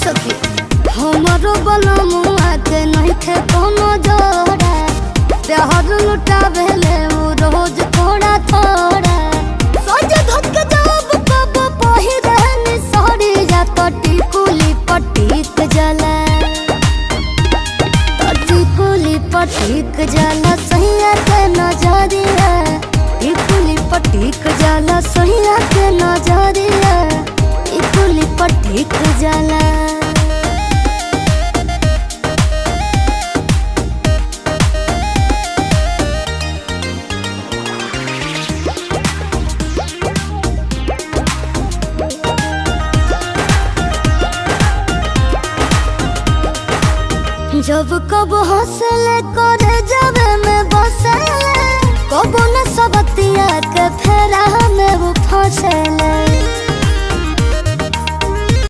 सके हमारो बनमुआ के नहीं थे कोनो जोड़ा प्यार लुटावेले वो रोज थोड़ा थोड़ा सज धक जब कब पहिरन साड़ी या कटी कुली पटीक जला टिकुली पटीक जाला सैया के नजरिया टिकुली पटीक जाला सैया के नजरिया टिकुली पटीक जाला। जब कब हौसले करे जब में बसले कब न सबतिया के फेरा में वो फंसले।